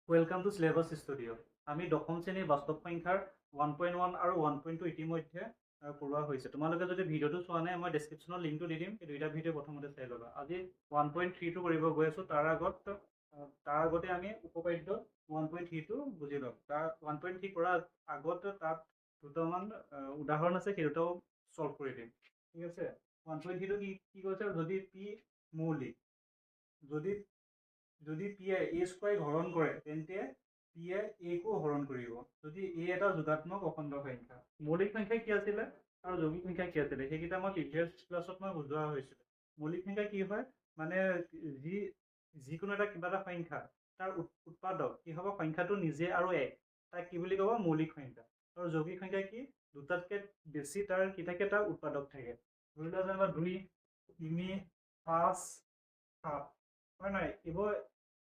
Welcome to syllabus studio'. আমি দশম শ্ৰেণীৰ বাস্তৱ সংখ্যাৰ 1.1 আৰু 1.2 ইতিমধ্যে পঢ়োৱা হৈছে। তোমালোকে যদি ভিডিঅ'টো চোৱা নাই, মই ডেছক্ৰিপশ্যনত লিংকটো দি দিম। এই দুইটা ভিডিঅ' প্ৰথমতে চাই ল'বা। আজি 1.3টো কৰিব গৈ আছোঁ। তাৰ আগতে আমি উপপাদ্য 1.3টো বুজি ল'ম। তাৰ 1.3 কৰাৰ আগতে তাত দুটামান উদাহৰণ আছে, সেই দুটাও ছল্ভ কৰি দিম। ঠিক আছে। 1.3টো কি কৈছে, যদি পি মৌলিক, যদি যদি পি এ স্কোৱাৰক হৰণ কৰে তেন্তে পি এ কো হৰণ কৰিব। যদি এ এটা যোগাত্মক অখণ্ড সংখ্যা, মৌলিক সংখ্যা কি আছিলে আৰু যৌগিক সংখ্যা কি আছিলে সেইকেইটা মই প্ৰিভিয়াছ ক্লাছত মই বুজোৱা হৈছিলে। মৌলিক সংখ্যা কি হয়, মানে যিকোনো এটা কিবা এটা সংখ্যা তাৰ উৎপাদক কি হ'ব, সংখ্যাটো নিজে আৰু এক, তাক কি বুলি ক'ব, মৌলিক সংখ্যা। আৰু যৌগিক সংখ্যা কি, দুটাতকে বেছি তাৰ কি থাকে, তাৰ উৎপাদক থাকে। ধৰি লোৱা যেনিবা 2, 3, 5, 7, হয় নহয়,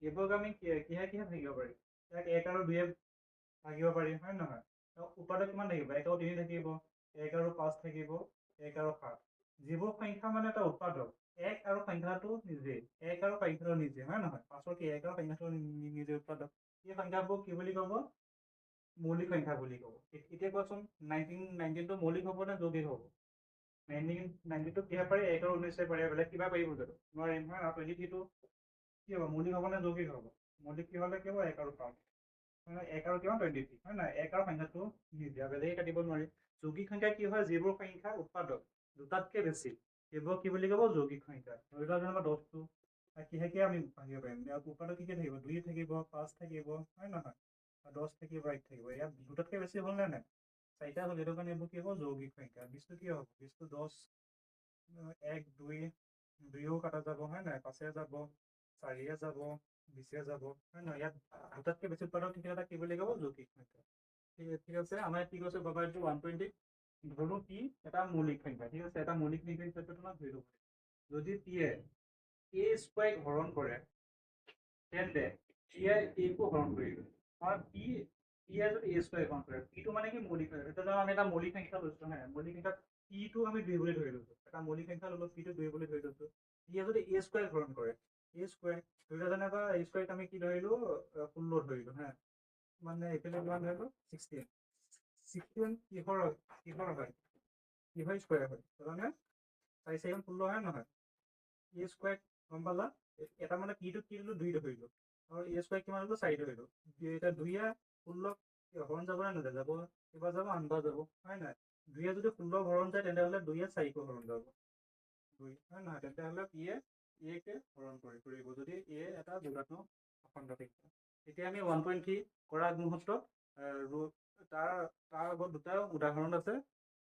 এইবোৰক আমি কিহে ভাগিব পাৰি, ইয়াক 1 আৰু 2 ভাগিব পাৰি, হয় নহয়। উৎপাদক কিমান থাকিব, 1 আৰু 3 থাকিব, 1 আৰু 5 থাকিব, 1 আৰু 7। যিবোৰ সংখ্যা মানে এটা উৎপাদক, 1 আৰু সংখ্যাটো নিজে, 1 আৰু সংখ্যাটো নিজে, হয় নহয়, 5ৰ কি 1 আৰু সংখ্যাটো নিজে উৎপাদক, এই সংখ্যাবোৰ কি বুলি ক'ব, মৌলিক সংখ্যা বুলি ক'ব। এতিয়া কোৱাচোন, 19টো মৌলিক হ'ব নে যৌগিক হ'ব? 19টো কিহে পাৰি, 1 আৰু 19 পাৰি, বেলেগ কিবা পাৰিব জানো? নোৱাৰিম, হয় নহয়। 23টো কি হ'ব, মৌলিক হ'ব নে যৌগিক হ'ব? মৌলিক কি হ'লে কি হ'ব, 1 আৰু 5, মানে 1 আৰু কিমান 23, হয় নহয়, 1 আৰু সংখ্যাটো নিজে, বেলেগে কাটিব নোৱাৰি। যৌগিক সংখ্যা কি হয়, যিবোৰ সংখ্যা উৎপাদক দুটাতকে বেছি, সেইবোৰ কি বুলি ক'ব, যৌগিক সংখ্যা। ধৰি লোৱা যেনিবা 10টো কিহেকে আমি ভাঙিব পাৰিম, উৎপাদক কি থাকিব, 2 থাকিব, 5 থাকিব, হয় নহয়, 10 থাকিব, 1 থাকিব। ইয়াত দুটাতকে বেছি হ'ল নে নাই, 4টা হ'ল, সেইটো কাৰণে এইবোৰ কি হ'ব, যৌগিক সংখ্যা। 20টো কি হ'ব, 20টো 10, 1, 2, 2ও কাটা যাব, হয় নহয়, 5 যাব, 4 যাব, 20 যাব, হয় নহয়। ইয়াত দুটাতকে বেছি উৎপাদক থাকিলে তাক কি বুলি ক'ব, যৌগিক সংখ্যা। ঠিক আছে, আমাৰ কি কৈছে বাবা, এইটো 120 ধৰো পি এটা মৌলিক সংখ্যা। ঠিক আছে, এটা মৌলিক সংখ্যা হিচাপে তোমাক ধৰি ল'ব। যদি পি এ স্কোৱাৰক হৰণ কৰে তেন্তে পি এ কো হৰণ কৰিব। পি যদি এ স্কোৱাৰক হৰণ কৰে, পিটো মানে কি, মৌলিক সংখ্যা। এতিয়া আমি এটা মৌলিক সংখ্যা লৈছো, হা, মৌলিক সংখ্যা পিটো আমি 2 বুলি ধৰি লৈছো। এটা মৌলিক সংখ্যা ল'লো, পিটো 2 বুলি ধৰি লৈছো। পিয়ে যদি এ স্কোৱাৰক হৰণ কৰে, এ স্কোৱাৰ ধৰি লোৱা যেনিবা এ স্কোৱাৰক আমি কি ধৰিলো, 16 ধৰিলো, হা, মানে এইফালে কিমান ধৰিলো, 16। 16 কিহৰ হয়, কিহৰ স্কোৱাৰ হয়, জানানে? 4 4 16, হয় নহয়। এ স্কোৱাৰ গম পালা, এটা মানে পিটো কি দিলো, 2 ধৰিলো, আৰু এ স্কোৱাৰ কিমান হলো, 4 ধৰিলো। এতিয়া 2 16 হৰণ যাব নে নাযায়, যাব, এবাৰ যাব, আনবাৰ যাব, হয় নহয়। 2 যদি 16 হৰণ যায়, তেন্তে 2 4 হৰণ যাব, 2, হয় নহয়। তেন্তে পিয়ে কে হৰণ কৰিব, যদি এ এটা যোগাত্মক অখণ্ড সংখ্যা। এতিয়া আমি 1.3 কৰা আগমুহূৰ্তত তাৰ আগত দুটা উদাহৰণ আছে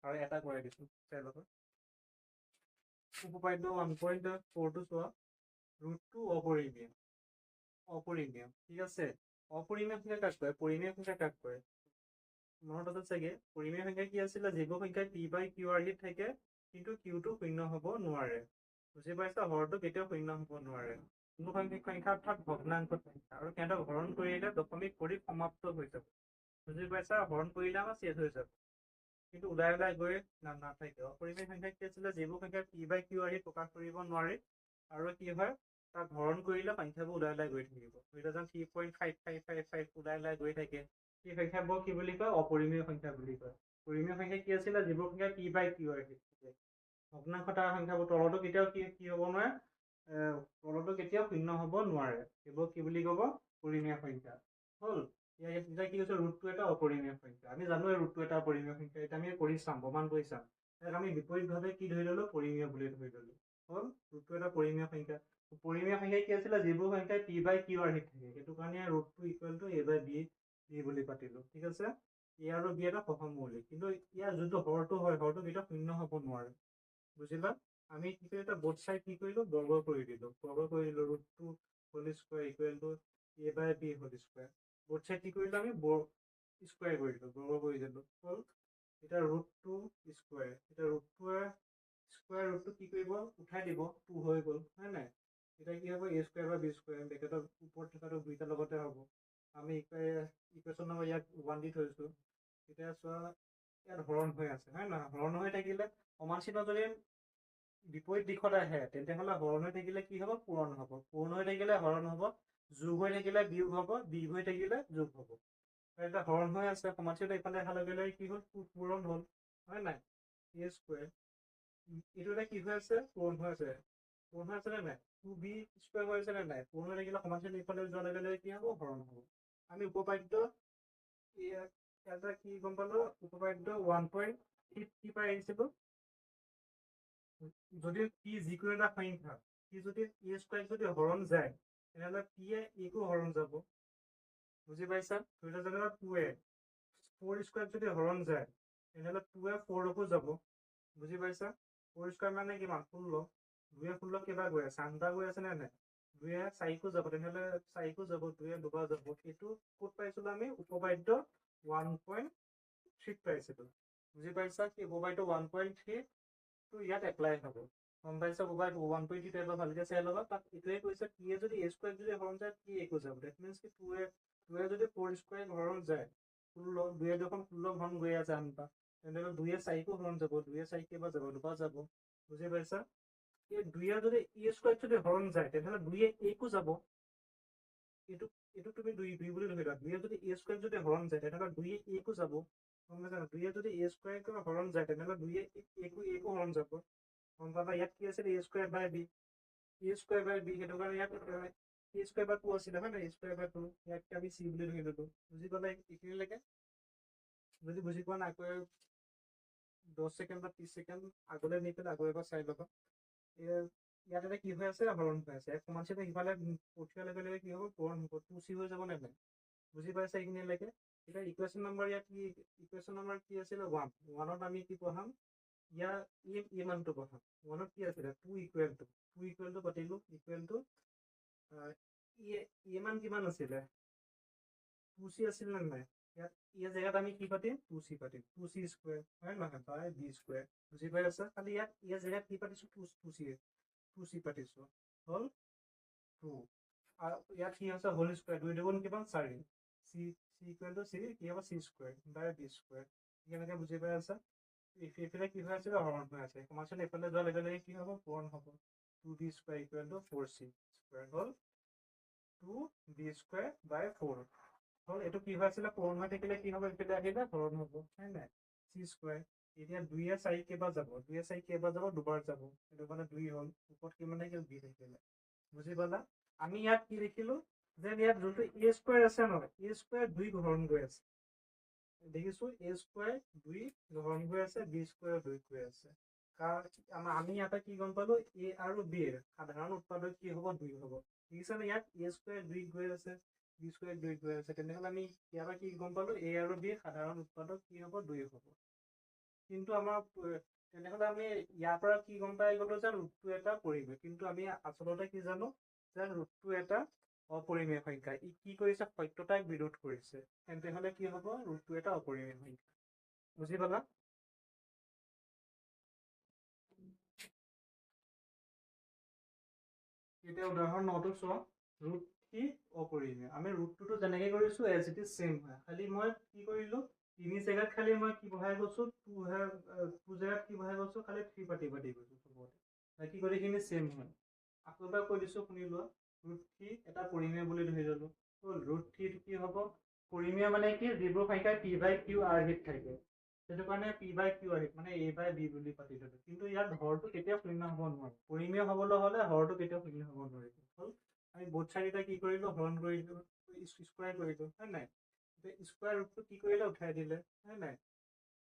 আৰু এটা কৰাই দিছো, চাই ল'বা। উপপাদ্য 1.4টো চোৱা, ৰুটটো অপৰিমেয়, ঠিক আছে। অপৰিমেয় সংখ্যা কাক কয়, পৰিমেয় সংখ্যা কাক কয়? মনত আছে চাগে, পৰিমেয় সংখ্যা কি আছিলে, যিবোৰ সংখ্যা পি বাই কিউ আৰ হিত থাকে কিন্তু কিউটো শূন্য হ'ব নোৱাৰে। বুজি পাইছা, হৰটো কেতিয়াও শূন্য হ'ব নোৱাৰে। কোনো সংখ্যা অৰ্থাৎ ভগ্নাংশ সংখ্যা, আৰু সিহঁতক হৰণ কৰিলে দশমিক কৰি সমাপ্ত হৈ যাব। বুজি পাইছা, হৰণ কৰিলে আমাৰ শেষ হৈ যাব, কিন্তু ওলাই গৈ নাথাকে। অপৰিমেয় সংখ্যা কি আছিলে, যিবোৰ সংখ্যা পি বাই কিউ আৰ প্ৰকাশ কৰিব নোৱাৰি, আৰু কি হয়, তাক হৰণ কৰিলে সংখ্যাবোৰ ওলাই গৈ থাকিব। 3.5555 ওলাই গৈ থাকে, সেই সংখ্যাবোৰ কি বুলি কয়, অপৰিমেয় সংখ্যা বুলি কয়। পৰিমেয় সংখ্যা কি আছিলে, যিবোৰ সংখ্যা পি বাই কিউ আৰ থাকে, ভগ্নাংশ তাৰ সংখ্যাবোৰ তলতো কেতিয়াও কি হ'ব নোৱাৰে, তলতো কেতিয়াও শূন্য হ'ব নোৱাৰে, সেইবোৰ কি বুলি ক'ব, পৰিমেয় সংখ্যা। হ'ল। এতিয়া কি হৈছে, ৰুটটো এটা অপৰিমেয় সংখ্যা। আমি জানো ৰুটটো এটা অপৰিমেয় সংখ্যা, এতিয়া আমি কৰি চাম, প্ৰমাণ কৰি চাম। ইয়াক আমি বিপৰীতভাৱে কি ধৰি ললো, পৰিমেয় বুলি ধৰি ললো। হ'ল, ৰুটটো এটা পৰিমেয় সংখ্যা। পৰিমেয় সংখ্যা কি আছিলে, যিবোৰ সংখ্যা পি বাই কিউ আৰ থাকে, সেইটো কাৰণে ৰুটটো equal to A by B বুলি পাতিলো। ঠিক আছে, এ আৰু বি এটা সহগ মৌলিক, কিন্তু ইয়াৰ যোনটো হৰটো হয়, হৰটো কেতিয়াও শূন্য হ'ব নোৱাৰে। বুজিলা, আমি কি কৰিলো, এটা বোথ চাইড কি কৰিলো, বৰ্গ কৰি দিলো, ৰুটটো whole square equal to A by B whole square. Both side কি কৰিলো, আমি স্কোৱাৰ কৰিলো, বৰ্গ কৰি দিলো। হ'ল, এতিয়া ৰুটটো স্কোৱাৰ, এতিয়া স্কোৱাৰ ৰুটটো কি কৰিব, উঠাই দিব, 2 হৈ গ'ল, হয় নাই। এতিয়া কি হ'ব, এ স্কোৱাৰ বা বি স্কোৱাৰ, ব্ৰেকেটৰ ওপৰত থকাটো দুইটাৰ লগতে হ'ব। আমি ইকুৱেশ্যন নম্বৰ ইয়াত 1 দি থৈছো। এতিয়া চোৱা, ইয়াত হৰণ হৈ আছে, হয় নহয়। হৰণ হৈ থাকিলে সমান চিহ্ন যদি বিপৰীত দিশত আহে, তেন্তে হ'লে হৰণ হৈ থাকিলে কি হ'ব, পূৰণ হ'ব, পূৰণ হৈ থাকিলে হৰণ হ'ব, যোগ হৈ থাকিলে বিয়োগ হ'ব, বিয়োগ হৈ থাকিলে যোগ হ'ব। এটা হৰণ হৈ আছে, সমান্তৰালভাৱে ইফালে অহাৰ লগে লগে কি হ'ল, পূৰণ হ'ল, হয় নাই? a স্কুৱেৰ এইটো এটা কি হৈ আছে, পূৰণ হৈ আছে, পূৰণ হৈ আছে নে নাই? 2b স্কুৱেৰ হৈ আছে নে নাই? পূৰণ হৈ থাকিলে সমান্তৰালভাৱে ইফালে যোৱাৰ লগে লগে কি হ'ব, হৰণ হ'ব। আমি উপপাদ্য এটা কি গম পালো, উপপাদ্য 1.8 কি পাই আহিছিলো, যদি p যিকোনো এটা সংখ্যা p যদি a স্কুৱেৰ যদি হৰণ যায় তেনেহ'লে p এ a কো হৰণ যাব। বুজি পাইছা? ধৰি লোৱা যেনিবা 2a 4 স্কুৱেৰ যদি হৰণ যায় তেনেহ'লে 2a 4 কো যাব। বুজি পাইছা? 4 স্কুৱেৰ মানে কিমান? 16। 2 এ 16 কেইবাৰ গৈ আছে? 8 বাৰ গৈ আছে নে নাই? 2 এ 4 কো যাব, তেনেহ'লে 4 কো যাব, 2 এ 2 বাৰ যাব। এইটো ক'ত পাইছিলো আমি? উপপাদ্য 1.3 পাইছিলো। বুজি পাইছা? কি উপপাদ্য 1.3 তো ইয়াত এপ্লাই হ'ব। গম পাইছা? উপপাদ্য 1.3 এবাৰ ভালকে চাই ল'বা। তাত এইটোৱে কৈছে p এ যদি a স্কুৱেৰ যদি হৰণ যায় p a কো যাব। ডেট মিনছ কি 2 এ যদি 4 স্কুৱেৰ হৰণ যায় 16, 2 এ দেখোন 16 হৰণ গৈ আছে 8 বাৰ, তেনেহ'লে 2 এ 4 কো হৰণ যাব, 2 এ 4 কেইবাৰ যাব? 2 বাৰ যাব। বুজি পাইছা? এই 2 এ যদি a স্কুৱেৰ যদি হৰণ যায় তেনেহ'লে 2 এ a কো যাব। এইটো এইটো তুমি 2 বুলি ধৰিবা। 2 এ যদি a স্কুৱেৰ যদি হৰণ যায় তেনেহ'লে 2 এ a কো যাব। গম পাইছা? 2 এ যদি a স্কুৱেৰ হৰণ যায় তেনেহ'লে 2 এ a কো হৰণ যাব। গম পাবা? ইয়াত কি আছিল? a square by b, a square by b, সেইটো কাৰণে ইয়াত a স্কুৱেৰ বাই 2 আছিলে, হয় নাই? a স্কুৱেৰ বাই 2, ইয়াতকে আমি c বুলি ধৰি ললো। বুজি পালা এইখিনিলৈকে? যদি বুজি পোৱা নাই আকৌ 10 ছেকেণ্ড বা 30 ছেকেণ্ড আগলৈ নি পেলাই আকৌ এবাৰ চাই ল'বা। ইয়াত এটা কি হৈ আছে? হৰণ হৈ আছে। সমান্তৰালভাৱে সিফালে পঠিওৱাৰ লগে লগে কি হ'ব? পূৰণ হ'ব। 2c হৈ যাব নে নাই? বুজি পাইছা এইখিনিলৈকে? এতিয়া ইকুৱেশ্যন নম্বৰ ইয়াত কি, ইকুৱেশ্যন নম্বৰ কি আছিলে? 1। 1ত আমি কি পঢ়াম? ইয়াৰ এই মানটো পঢ়াম। 1ত কি আছিলে? 2 ইকুৱেল টু পাতিলো, ইকুৱেল টু এই মান কিমান আছিলে? 2c আছিল নে নাই? ইয়াত এই জেগাত আমি কি পাতিম? 2c পাতিম। 2c স্কুৱেৰ, হয় নহয়? বাই b স্কুৱেৰ। বুজি পাই আছা? খালি ইয়াত এই জেগাত কি পাতিছো? 2c পাতিছো। হ'ল 2। আৰু ইয়াত কি আছে? Whole square. 2 দুগুণ কিমান? 4। c ইকুৱেল টু c কি হ'ব? c square by b square. কেনেকে বুজি পাই আছা? এইফালে কি হৈ আছিলে? হৰণ হৈ আছে। সমান্তৰালভাৱে এইফালে যোৱাৰ লগে লগে কি হ'ব? পূৰণ হ'ব। 2b square equal to 4c square হ'ল 2b স্কুৱেৰ বাই 4। হ'ল এইটো কি হৈ আছিলে? পূৰণ হৈ থাকিলে কি হ'ব? এইফালে আহিলে হৰণ হ'ব, হয় নাই? c square. এতিয়া 2 এ 4 কেইবাৰ যাব? 2 এ 4 কেইবাৰ যাব? 2 বাৰ যাব। সেইটো কাৰণে 2 হ'ল। ওপৰত কিমান থাকিল? b থাকিলে। বুজি পালা? আমি ইয়াত কি লিখিলো? যে ইয়াত যোনটো a স্কুৱেৰ আছে নহয়, a স্কুৱেৰ 2 হৰণ গৈ আছে। দেখিছো a স্কুৱেৰ 2 হৰণ গৈ আছে, b স্কুৱেৰ 2 গৈ আছে। আমি ইয়াতে কি গম পালো? a আৰু b ৰ সাধাৰণ উৎপাদক কি হ'ব? 2 হ'ব। দেখিছানে? ইয়াত a স্কুৱেৰ 2 গৈ আছে, b স্কুৱেৰ 2 গৈ আছে। তেনেহ'লে আমি ইয়াৰ পৰা কি গম পালো? a আৰু b সাধাৰণ উৎপাদক কি হ'ব? 2 হ'ব। কিন্তু আমাৰ তেনেহ'লে আমি ইয়াৰ পৰা কি গম পাই গলো? যে ৰুটটো এটা পৰিমেয়। কিন্তু আমি আচলতে কি জানো? যে ৰুটটো এটা অপৰিমেয় সংখ্যা। ই কি কৰিছে? সত্যতাক বিৰোধ কৰিছে। তেন্তে হ'লে কি হ'ব? ৰুটটো এটা অপৰিমেয় সংখ্যা। বুজি পালা? এতিয়া উদাহৰণ 9টো চোৱা। ৰুট কি? অপৰিমেয়। আমি ৰুটটোতো যেনেকে কৰিছো এজ ইট ইজ চেম হয়। খালি মই কি কৰিলো? 3 জেগাত খালি মই কি বহাই গৈছো? 2 জেগাত কি বহাই গৈছো? খালি 3 পাতি গৈছো চবতে। বাকী গোটেইখিনি চেম হয়। আকৌ এবাৰ কৈ দিছো, শুনি লোৱা। ৰুট 3 এটা পৰিমেয় বুলি ধৰি ললো। ৰুট 3 কি হ'ব? পৰিমেয় মানে কি? যিবোৰ সংখ্যা p বাই q আৰ্হিত থাকে। সেইটো কাৰণে p বাই q আৰ্হিত মানে a বাই b বুলি পাতি থলো। কিন্তু ইয়াত হৰটো কেতিয়াও শূন্য হ'ব নোৱাৰে। পৰিমেয় হ'বলৈ হ'লে হৰটো কেতিয়াও শূন্য হ'ব নোৱাৰিব। হ'ল আমি বোথ চাইডে কি কৰিলো? হৰণ কৰিলো, স্কুৱাৰ কৰিলো, হয় নাই? স্কুৱাৰ ৰুটটো কি কৰিলে? উঠাই দিলে, হয় নাই?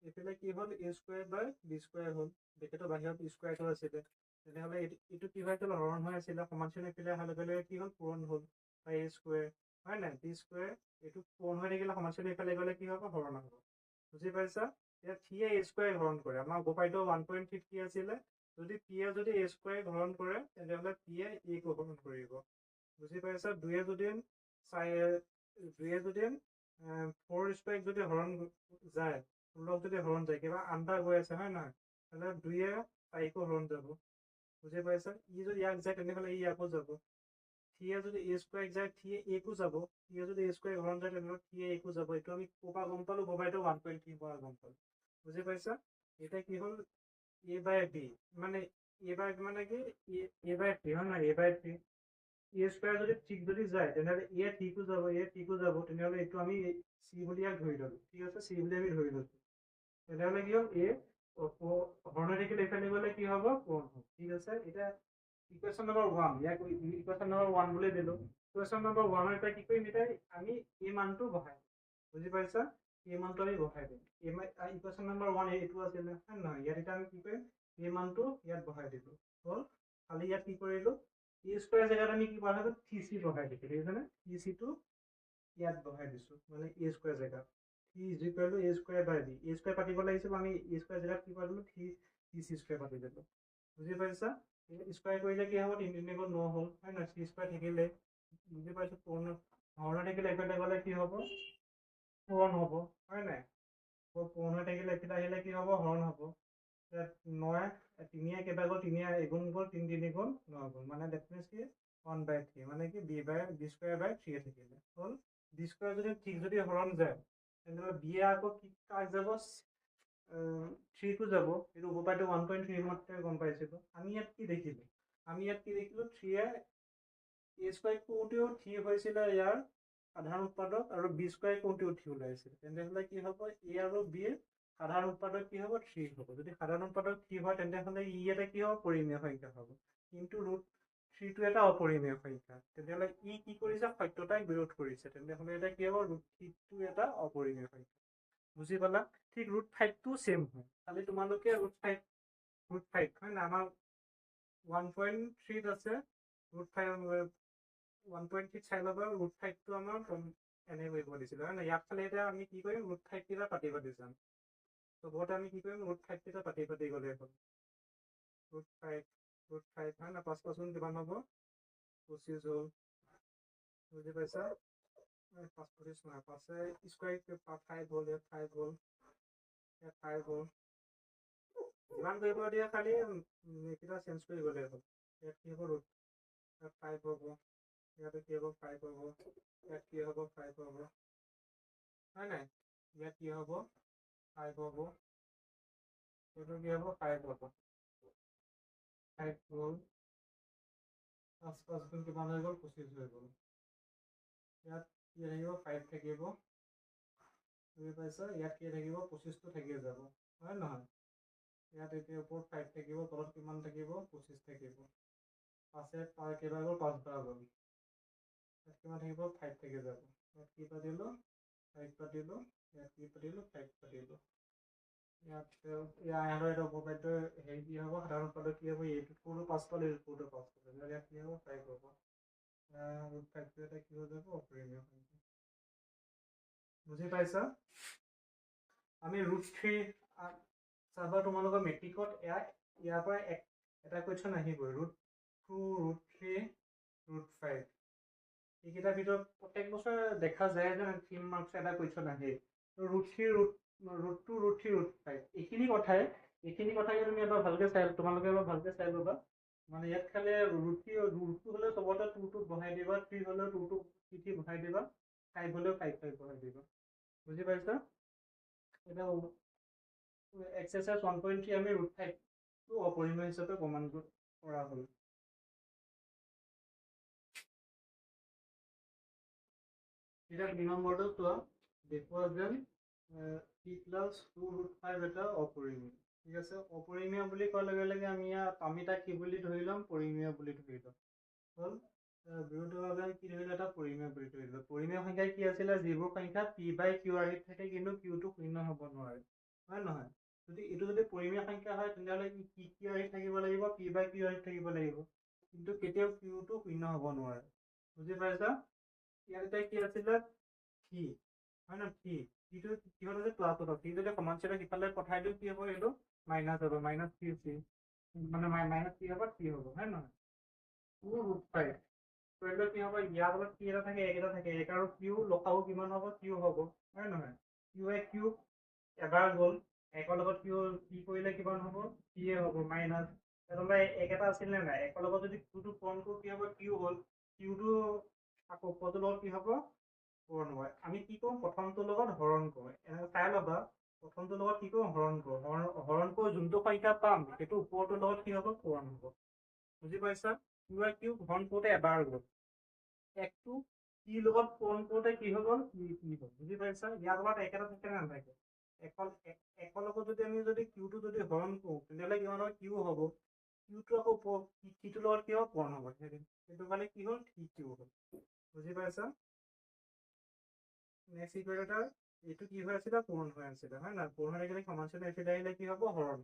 এইফালে কি হ'ল? a square by b square হ'ল। তেখেতৰ বাহিৰত স্কুৱাৰটো আছিলে। তেনেহ'লে এইটো কি হৈ আছিল? হৰণ হৈ আছিলে। সমান্তৰাল এইফালে অহাৰ লগে লগে কি হ'ল? পূৰণ হ'ল বাই a স্কুৱাৰ, হয় নাই? b স্কুৱাৰ এইটো পূৰণ হৈ থাকিলে সমান্তৰাল এইফালে গ'লে কি হ'ব? হৰণ হ'ব। বুজি পাইছা? এতিয়া p এ a স্কুৱাৰ হৰণ কৰে। আমাৰ উপপাদ্য 1.3 কি আছিলে? যদি p এ যদি a স্কুৱাৰ হৰণ কৰে তেনেহ'লে p এ a কো হৰণ কৰিব। বুজি পাইছা? 2 এ যদি 4 স্কুৱাৰ যদি হৰণ যায়, 16 যদি হৰণ যায়, কিবা 8 বাৰ গৈ আছে, হয় নহয়? তাহলে 2 এ 4 কো হৰণ যাব। বুজি পাইছা? ই যদি ইয়াক যায় তেনেহ'লে ই ইয়াকো যাব। 3 এ যদি a স্কুৱাৰ যায়, 3 এ কো যাব। 3 এ যদি a স্কুৱাৰ হৰণ যায় তেনেহ'লে 3 এ কো যাব। এইটো আমি ক'ৰ পৰা গম পালো? উপপাদ্য 1.3 পৰা গম পালো। বুজি পাইছা? এতিয়া কি হ'ল? a বাই b মানে a বাই মানে কি? a বাই 3, হয় নহয়? a বাই 3 এ স্কয়াৰ যদি ঠিক যদি যায় তেনেহ'লে এ ঠিকো যাব এ ঠিকো যাব তেনেহ'লে এইটো আমি চি বুলি ইয়াক ধৰি ল'লো ঠিক আছে চি বুলি আমি ধৰি লৈছো তেনেহ'লে কি হ'ল এ হৰণে থাকিলে এইফালে গ'লে কি হ'ব কোণ হ'ব ঠিক আছে এতিয়া ইকুৱেশ্যন নম্বৰ 1 ইয়াক ইকুৱেশ্যন নম্বৰ 1 বুলি দিলো ইকুৱেশ্যন নম্বৰ 1 এটা কি কৰিম এতিয়া আমি এই মানটো বহাই বুজি পাইছা এই মানটো আমি বহাই দিম ইকুৱেশ্যন নম্বৰ 1 এইটো আছিলে হয় নহয় ইয়াত এতিয়া আমি কি কৰিম এই মানটো ইয়াত বহাই দিলো হ'ল খালি ইয়াত কি কৰিলো এ স্কয়াৰ জেগাত আমি কি বহাই দিলো থ্ৰী চি বহাই দিছো দেখিছানে থ্ৰী চিটো ইয়াত বহাই দিছো মানে এ স্কয়াৰ জেগাত three is equal to A square by B A square পাতিব লাগিছিল আমি এ স্কয়াৰ জেগাত কি পাতিলো থ্ৰী চি স্কয়াৰ পাতি দিলো বুজি পাইছা স্কয়াৰ কৰিলে কি হ'ব 3 3 9 হ'ল হয় নহয় চি স্কয়াৰ থাকিলে বুজি পাইছো পূৰ্ণ হৰণ থাকিলে এফালে গ'লে কি হ'ব পূৰণ হ'ব হয় নাই পূৰণ থাকিলে এফালে আহিলে কি হ'ব হৰণ হ'ব 9 তিনিয়ে কেইটা গ'ল তিনিয়ে এগুণ গ'ল 3 3 গুণ 9 গ'ল মানে ডেট মিন্স কি 1/3 মানে কি বি স্কয়াৰ বাই 3 থাকিলে হ'ল বি স্কয়াৰ যদি ঠিক যদি হৰণ যায় তেনেহ'লে বি আকৌ কি কাক যাব 3 টো যাব এইটো উপপায়টো 1.3 মতে গম পাইছিলো আমি ইয়াত কি দেখিলো 3 এ স্কয়াৰ কোটিও 3 হৈছিলে ইয়াৰ সাধাৰণ উৎপাদক আৰু বি স্কয়াৰ কোটিও 3 ওলাইছিল তেনেহ'লে কি হ'ব এ আৰু বি সাধাৰণ উৎপাদক কি হ'ব 3 হ'ব যদি সাধাৰণ উৎপাদক 3 হয় তেনেহ'লে ই এটা কি হ'ব পৰিমেয় সংখ্যা হ'ব কিন্তু ৰুট 3 টো এটা অপৰিমেয় সংখ্যা তেনেহ'লে ই কি কৰিছে সত্যতাক বিৰোধ কৰিছে তেনেহ'লে এটা কি হ'ব ৰুট 3 টো এটা অপৰিমেয় সংখ্যা বুজি পালা ঠিক ৰুট 5 টো সেম হয় খালি তোমালোকে ৰুট 5 হয় না আমাৰ 1.3 আছে ৰুট 5 1.3 চাই ল'বা ৰুট 5 টো আমাৰ এনে কৰিব দিছিলে হয় না ইয়াত খালি এতিয়া আমি কি কৰিম ৰুট 5 কেইটা পাতি যাম চবতে আমি কি কৰিম ৰুট 5 কেইটা পাতি গ'লে হ'ল ৰুট 5 হয় না 5 পাঁচগুণ কিমান হ'ব 25 হ'ল বুজি পাইছা 5 25 নহয় 5 স্কয়াৰ 5 হ'ল ইয়াত 5 হ'ল ইয়াত 5 হ'ল যিমান কৰিব দিয়ে খালি এইকেইটা চেঞ্জ কৰি গ'লে হ'ল ইয়াত কি হ'ব ৰুট ইয়াত 5 হ'ব ইয়াতে কি হ'ব 5 হ'ব ইয়াত কি হ'ব 5 হ'ব হয় নাই ইয়াত কি হ'ব 5 হ'ব এইটো কি হ'ব 5 হ'ব 5 হ'ল 5 5 গুণ কিমান হৈ গ'ল 25 হৈ গ'ল ইয়াত কি থাকিব 5 থাকিব বুজি পাইছা ইয়াত কি থাকিব 25 টো থাকি যাব হয় নহয় ইয়াত এতিয়া ওপৰত 5 থাকিব তলত কিমান থাকিব 25 থাকিব 5 তাৰ কেইবাৰ গ'ল 5 বাৰ গ'ল ইয়াত কিমান থাকিব 5 থাকি যাব ইয়াত কি পাতিলো 5 পাতিলো ইয়াত কি পাতিলো 5 পাতিলো ইয়াত ইয়াৰ এটা উপপাদ্য হেৰি কি হ'ব সাধাৰণ উৎপাদক কি হ'ব এইটো কোনটো 5 পালে এইটো কোনটো 5 পালে ইয়াত কি হ'ব 5 হ'ব ৰুট 5 টো এটা কি হৈ যাব অপৰিমেয় সংখ্যা বুজি পাইছা আমি ৰুট 3 চাবা তোমালোকৰ মেট্ৰিকত ইয়াৰ পৰা এটা কুৱেশ্যন আহিবই ৰুট 2 ৰুট 3 ৰুট 5 এইকেইটাৰ ভিতৰত প্ৰত্যেক বছৰ দেখা যায় যে 3 মাৰ্কছ এটা কুৱেশ্যন আহে ৰুট 3 ৰুট 2 ৰুট 3 ৰুট 5 এইখিনি কথাই তুমি এবাৰ ভালকে তোমালোকে এবাৰ ভালকে চাই ল'বা মানে ইয়াত খালি ৰুটটো হ'লে চবতে 2 2 বহাই দিবা 3 হ'লেও 2 2 3 বহাই দিবা 5 হ'লেও 5 5 বহাই দিবা বুজি পাইছা এটা এক্সাৰসাইজ 1.3 আমি ৰুট 5 টো অপৰিমেয় হিচাপে প্ৰমাণ কৰা হ'ল এটা 2 নম্বৰটো চোৱা দেখুৱা যেন p + 2 ৰুট 5 এটা অপৰিমেয় ঠিক আছে অপৰিমেয় বুলি কোৱাৰ লগে লগে আমি তাক কি বুলি ধৰি ল'ম পৰিমেয় বুলি ধৰি ল'ম হ'ল বিৰোধীভাৱে কি ধৰিলে এটা পৰিমেয় বুলি ধৰিলো পৰিমেয় সংখ্যা কি আছিলে যিবোৰ সংখ্যা p/q থাকে কিন্তু q টো শূন্য হ'ব নোৱাৰে হয় নহয় যদি এইটো যদি পৰিমেয় সংখ্যা হয় তেতিয়াহ'লে p/q থাকিব লাগিব p/q থাকিব লাগিব কিন্তু কেতিয়াও q টো শূন্য হ'ব নোৱাৰে বুজি পাইছা ইয়াত কি আছিলে থ্ৰী হয় ন থ্ৰী থ্ৰীটো কিহত আছে প্লাছত থ্ৰী যদি সমান্তৰাল সিফালে পঠাই দিওঁ কি হ'ব এইটো মাইনাছ হ'ব মাইনাছ থ্ৰী মানে মাইনাছ থ্ৰী হ'ব থ্ৰী হ'ব হয় নহয় 2 ৰুট 5 কৰিলে কি হ'ব ইয়াৰ লগত কি এটা থাকে এক এটা থাকে এক আৰু কিউ লসাগু কিমান হ'ব কিউ হ'ব হয় নহয় কিউ কিউ এবাৰ গ'ল একৰ লগত কিউ কি কৰিলে কিমান হ'ব কিয়ে হ'ব মাইনাছ তেনেহ'লে এক এটা আছিল নে নাই একৰ লগত যদি কিউটো পূৰণ কৰোঁ কি হ'ব কিউ হ'ল কিউটো আকৌ ওপৰটোৰ লগত কি হ'ব পূৰণ হ'ব আমি কি কৰোঁ প্ৰথমটোৰ লগত হৰণ কৰোঁ এনেকৈ চাই ল'বা প্ৰথমটোৰ লগত কি কৰোঁ হৰণ কৰোঁ হৰণ কৰি যোনটো সংখ্যা পাম সেইটো ওপৰটোৰ লগত কি হ'ব পূৰণ হ'ব বুজি পাইছা কিউ হৰণ কৰোঁতে এবাৰ গ'ল একটো কি লগত পূৰণ কৰোঁতে কি হৈ গ'ল কি হ'ল বুজি পাইছা ইয়াৰ লগত একেটা থাকে নে নাথাকে একৰ লগত যদি আমি যদি কিউটো যদি হৰণ কৰোঁ তেতিয়াহ'লে কিমান হ'ব কিউ হ'ব কিউটো আকৌ কিটোৰ লগত কি হ'ব পূৰণ হ'ব সেইটো কাৰণে কি হ'ল থ্ৰী কিউ হ'ল বুজি পাইছা নেক্সট ইকুৱেশ্যন এইটো কি হৈ আছিলে পূৰণ হৈ আছিলে হয় নাই পূৰণ হৈ থাকিলে সমানচিহ্ন এইফালে আহিলে কি হ'ব হৰণ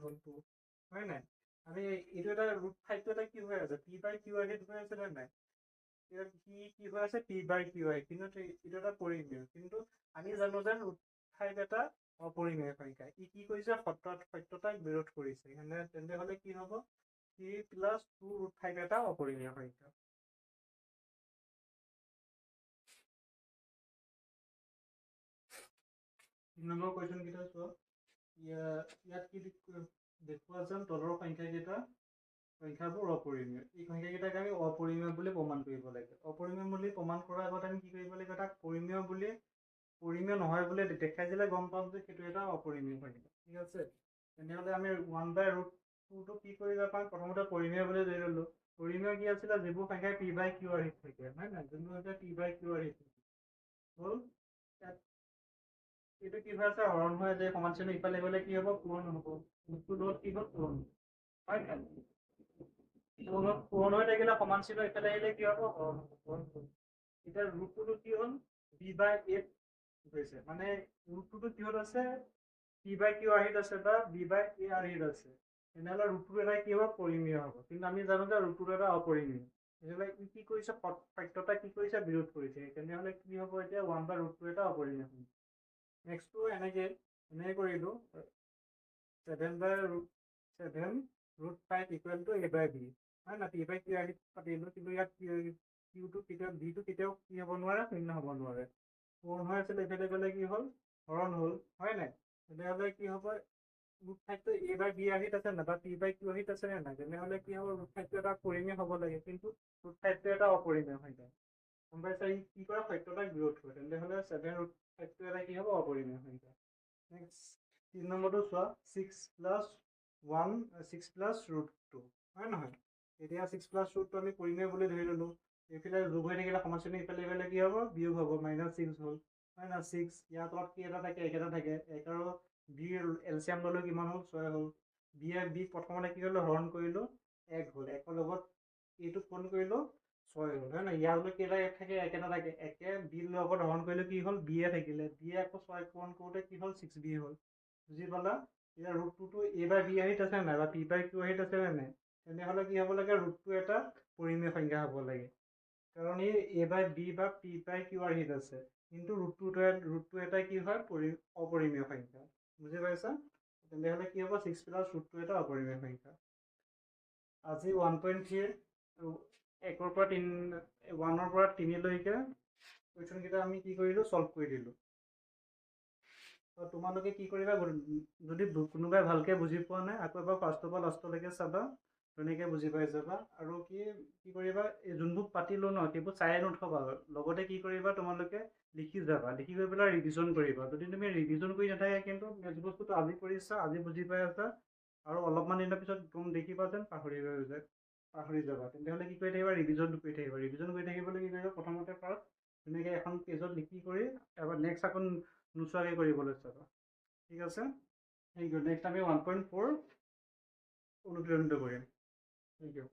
হ'ল টু হয় নাই আমি এইটো এটা ৰুট ফাইভটো এটা কি হৈ আছে পি বাই কিউ আহি হৈ আছিলে নাই কি হৈ আছে পি বাই কিউ আহি কিন্তু এইটো এটা পৰিমেয় কিন্তু আমি জানো যে ৰুট ফাইভ এটা অপৰিমেয় সংখ্যা ই কি কৰিছে সত্যতাক বিৰোধ কৰিছে তেন্তে হ'লে কি হ'ব 3 + 2 ৰুট ফাইভ এটা অপৰিমেয় সংখ্যা নম্বৰ কুৱেশ্যন কেইটা চোৱা ইয়াত কি দেখুওৱা যেন তলৰ সংখ্যাবোৰ অপৰিমেয় এই সংখ্যাকেইটাক আমি অপৰিমেয় বুলি প্ৰমাণ কৰিব লাগে অপৰিমেয় বুলি প্ৰমাণ কৰাৰ আগত আমি কি কৰিব লাগিব তাক পৰিমেয় নহয় বুলি দেখাই দিলে গম পাম যে সেইটো এটা অপৰিমেয় সংখ্যা ঠিক আছে তেনেহ'লে আমি 1/√2টো কি কৰিব পাম প্ৰথমতে পৰিমেয় বুলি ধৰি ল'লো পৰিমেয় কি আছিলে যিবোৰ সংখ্যাই পি বাই কিউ আহি থাকে হয় নাই যোনবোৰ সংখ্যা পি বাই কিউ আহি থাকে হ'ল এইটো কি হৈ আছে হৰণ হৈ আছে সমানচিহ্ন ইফালে গ'লে কি হ'ব পূৰণ হ'ব ৰুটটোৰ লগত কি হ'ল পূৰণ হয় নাই পূৰণ হৈ থাকিলে সমানচিহ্ন ইফালে আহিলে কি হ'ব হৰণ হ'ব এতিয়া ৰুটটোতো কি হ'ল বি বাই এইট হৈছে মানে ৰুটটোতো কিহত আছে পি বাই কিউ আৰ্হিত আছে বা বি বাই এ আৰ্হিত আছে তেনেহ'লে ৰুটটো এটা কি হ'ব পৰিমেয় হ'ব কিন্তু আমি জানো যে ৰুটটো এটা অপৰিমেয় তেতিয়াহ'লে ই কি কৰিছে সত্যতা কি কৰিছে বিৰোধ কৰিছে তেনেহ'লে কি হ'ব এতিয়া 1/√2 এটা অপৰিমেয় হ'ব নেক্সটটো এনেকৈ কৰিলোঁ 7/7 √5 = a/b হয় না পি বাই কিউ আৰ্হিত পাতিলোঁ কিন্তু ইয়াত কিউটো কেতিয়াও বিটো কেতিয়াও কি হ'ব নোৱাৰে শূন্য হ'ব নোৱাৰে পূৰণ হৈ আছিলে এইফালে গ'লে কি হ'ল হৰণ হ'ল হয় নাই তেতিয়াহ'লে কি হ'ব √5টো a/b আৰ্হিত আছে নাই বা পি বাই কিউ আৰ্হিত আছে নে নাই তেনেহ'লে কি হ'ব √5টো এটা পৰিমেয় হ'ব লাগে কিন্তু √5টো এটা অপৰিমেয় সংখ্যা গম পাইছা ই কি কৰে সত্যতাক বিৰোধ কৰে তেন্তে হ'লে 7/5টো এটা কি হ'ব অপৰিমেয় সংখ্যা নেক্সট 3 নম্বৰটো চোৱা 6 + 1 হয় নহয় এতিয়া 6 + √2 আমি পৰিমেয় বুলি ধৰি ল'লো এইফালে যোগ হৈ থাকিলে সমানচিহ্ন ইফালে গ'লে কি হ'ব বিয়োগ হ'ব -6 হ'ল হয় না 6 ইয়াৰ তলত কি এটা থাকে একেটা থাকে 1 আৰু বি এলচিয়াম ল'লো কিমান হ'ল 6 হ'ল বি প্ৰথমতে কি কৰিলোঁ হৰণ কৰিলোঁ 1 হ'ল 1ৰ লগত এইটো পূৰণ কৰিলোঁ 6 হ'ল হয় নাই ইয়াৰ লগত কেইটা থাকে একেটা থাকে একে বিৰ লগত হৰণ কৰিলোঁ কি হ'ল বি এ থাকিলে বি এ আকৌ 6 পূৰণ কৰোঁতে কি হ'ল 6b হ'ল বুজি পালা এতিয়া √2টো a/b আৰ্হিত আছে নাই বা পি বাই কিউ আৰ্হিত আছে নে নাই তেনেহ'লে কি হ'ব লাগে √2 এটা পৰিমেয় সংখ্যা হ'ব লাগে কাৰণ ই a/b বা পি বাই কিউ আৰ্হিত আছে কিন্তু √2 এটা কি হয় অপৰিমেয় সংখ্যা বুজি পাইছা তেনেহ'লে কি হ'ব 6 + √2 এটা অপৰিমেয় সংখ্যা আজি 1.3 1ৰ পৰা 3লৈকে কুৱেশ্যন কেইটা আমি কি কৰিলোঁ ছল্ভ কৰি দিলোঁ তোমালোকে কি কৰিবা যদি কোনোবাই ভালকৈ বুজি পোৱা নাই আকৌ এবাৰ ফাৰ্ষ্টৰ পৰা লাষ্টলৈকে চাবা ধুনীয়াকৈ বুজি পাই যাবা আৰু কি কৰিবা এই যোনবোৰ পাতিলোঁ ন সেইবোৰ চাই নথবা লগতে কি কৰিবা তোমালোকে লিখি যাবা লিখি গৈ পেলাই ৰিভিজন কৰিবা যদি তুমি ৰিভিজন কৰি নাথাকে কিন্তু নেক্সট বস্তুটো আজি কৰিছা আজি বুজি পাই আছা আৰু অলপমান দিনৰ পিছত তুমি দেখিবা যেন পাহৰি যাবা তেতিয়াহ'লে কি কৰি থাকিবা ৰিভিজনটো কৰি থাকিবা ৰিভিজন কৰি থাকিবলৈ কি কৰিবা প্ৰথমতে ফাৰ্ষ্ট ধুনীয়াকৈ এখন পেজত লিখি কৰি এবাৰ নেক্সট আকৌ নোচোৱাকৈ কৰিবলৈ চাবা ঠিক আছে থেংক ইউ নেক্সট আমি 1.4 অনুশীলনটো কৰিম থেংক ইউ